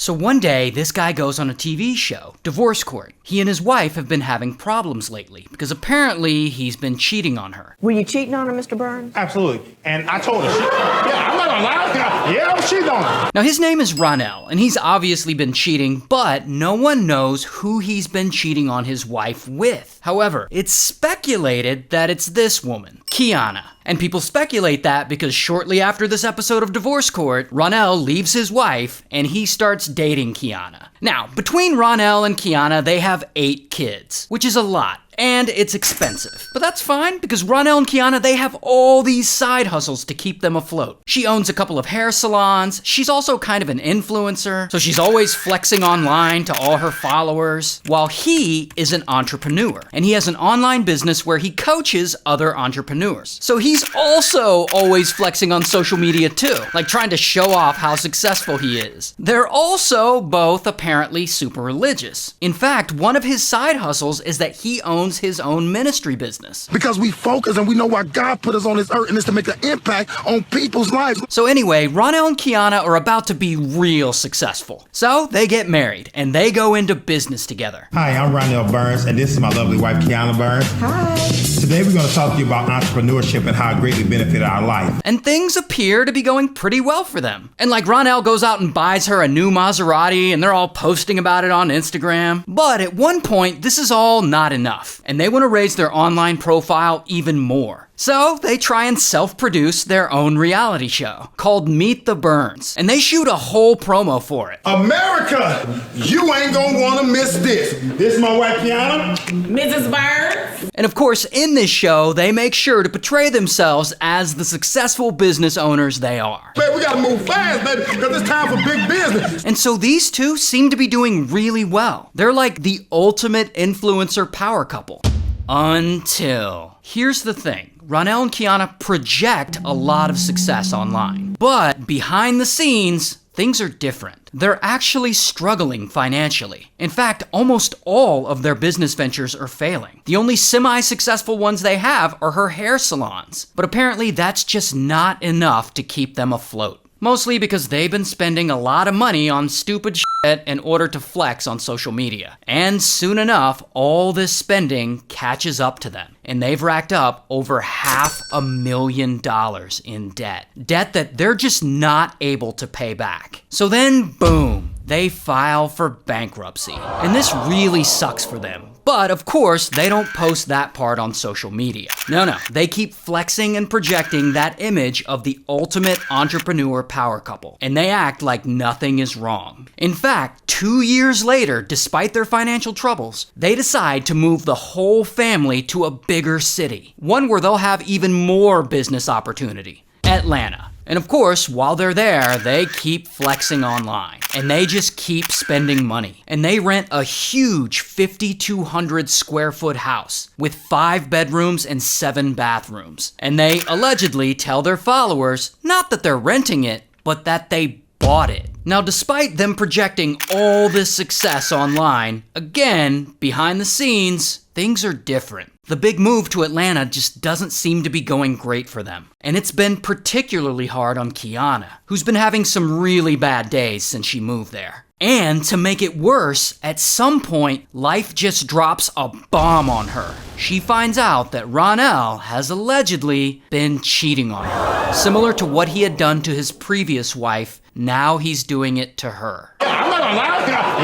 So one day, this guy goes on a TV show, Divorce Court. He and his wife have been having problems lately because apparently he's been cheating on her. Were you cheating on her, Mr. Burns? Absolutely. And I told her, I'm not gonna lie. Yeah, I was cheating on her. Now his name is Ronnell, and he's obviously been cheating, but no one knows who he's been cheating on his wife with. However, it's speculated that it's this woman, Keianna. And people speculate that because shortly after this episode of Divorce Court, Ronnell leaves his wife and he starts dating Keianna. Now, between Ronnell and Keianna, they have 8 kids, which is a lot. And it's expensive. But that's fine, because Ronnell and Keianna, they have all these side hustles to keep them afloat. She owns a couple of hair salons. She's also kind of an influencer, so she's always flexing online to all her followers, while he is an entrepreneur. And he has an online business where he coaches other entrepreneurs. So he's also always flexing on social media too, like trying to show off how successful he is. They're also both apparently super religious. In fact, one of his side hustles is that he owns his own ministry business. Because we focus and we know why God put us on this earth, and it's to make an impact on people's lives. So anyway, Ronnell and Keianna are about to be real successful. So they get married and they go into business together. Hi, I'm Ronnell Burns, and this is my lovely wife, Keianna Burns. Hi. Today we're going to talk to you about entrepreneurship and how it greatly benefited our life. And things appear to be going pretty well for them. And like Ronnell goes out and buys her a new Maserati and they're all posting about it on Instagram. But at one point, this is all not enough. And they want to raise their online profile even more. So they try and self-produce their own reality show called Meet the Burns. And they shoot a whole promo for it. America, you ain't gonna wanna miss this. This is my wife, Keianna. Mrs. Burns? And of course, in this show, they make sure to portray themselves as the successful business owners they are. Baby, we gotta move fast, baby, because it's time for big business. And so these two seem to be doing really well. They're like the ultimate influencer power couple. Until. Here's the thing. Ronnell and Keianna project a lot of success online. But behind the scenes, things are different. They're actually struggling financially. In fact, almost all of their business ventures are failing. The only semi-successful ones they have are her hair salons. But apparently that's just not enough to keep them afloat. Mostly because they've been spending a lot of money on stupid shit in order to flex on social media. And soon enough, all this spending catches up to them. And they've racked up over $500,000 in debt. Debt that they're just not able to pay back. So then, boom, they file for bankruptcy. And this really sucks for them. But of course, they don't post that part on social media. No, they keep flexing and projecting that image of the ultimate entrepreneur power couple. And they act like nothing is wrong. In fact, 2 years later, despite their financial troubles, they decide to move the whole family to a bigger city. One where they'll have even more business opportunity. Atlanta. And of course, while they're there, they keep flexing online. And they just keep spending money. And they rent a huge 5,200 square foot house with 5 bedrooms and 7 bathrooms. And they allegedly tell their followers, not that they're renting it, but that they bought it. Now, despite them projecting all this success online, again, behind the scenes, things are different. The big move to Atlanta just doesn't seem to be going great for them. And it's been particularly hard on Keianna, who's been having some really bad days since she moved there. And to make it worse, at some point, life just drops a bomb on her. She finds out that Ronnell has allegedly been cheating on her. Similar to what he had done to his previous wife, now he's doing it to her. I'm not gonna lie.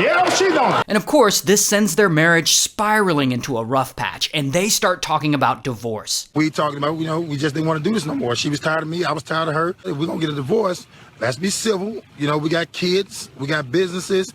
Yeah, I was cheating on her. And of course, this sends their marriage spiraling into a rough patch, and they start talking about divorce. We talking about, we just didn't want to do this no more. She was tired of me, I was tired of her. If we're gonna get a divorce, let's be civil. We got kids, we got businesses.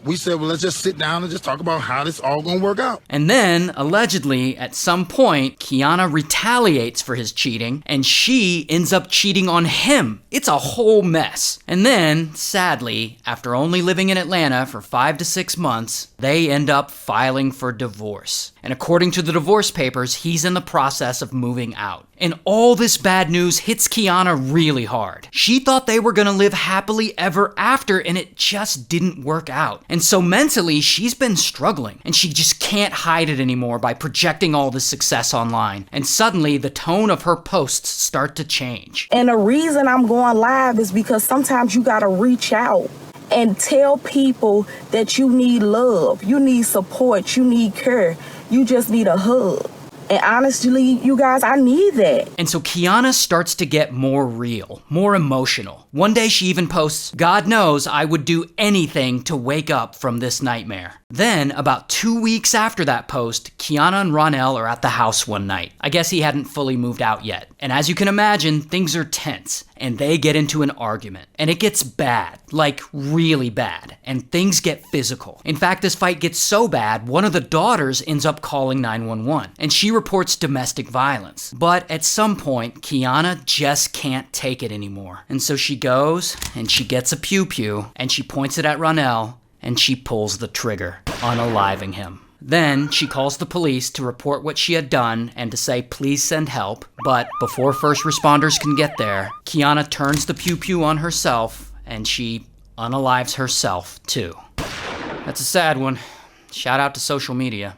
We said, well, let's just sit down and just talk about how this all gonna work out. And then, allegedly, at some point, Keianna retaliates for his cheating, and she ends up cheating on him. It's a whole mess. And then, sadly, after only living in Atlanta for 5 to 6 months, they end up filing for divorce. And according to the divorce papers, he's in the process of moving out. And all this bad news hits Keianna really hard. She thought they were gonna live happily ever after, and it just didn't work out. And so mentally, she's been struggling, and she just can't hide it anymore by projecting all this success online. And suddenly, the tone of her posts start to change. And the reason I'm going live is because sometimes you gotta reach out and tell people that you need love, you need support, you need care, you just need a hug. And honestly, you guys, I need that. And so Keianna starts to get more real, more emotional. One day she even posts, "God knows I would do anything to wake up from this nightmare." Then, about 2 weeks after that post, Keianna and Ronnell are at the house one night. I guess he hadn't fully moved out yet. And as you can imagine, things are tense, and they get into an argument. And it gets bad, like really bad, and things get physical. In fact, this fight gets so bad, one of the daughters ends up calling 911, and she reports domestic violence. But at some point, Keianna just can't take it anymore. And so she goes, and she gets a pew-pew, and she points it at Ronnell, and she pulls the trigger, unaliving him. Then she calls the police to report what she had done and to say please send help, but before first responders can get there, Keianna turns the pew-pew on herself and she unalives herself too. That's a sad one. Shout out to social media.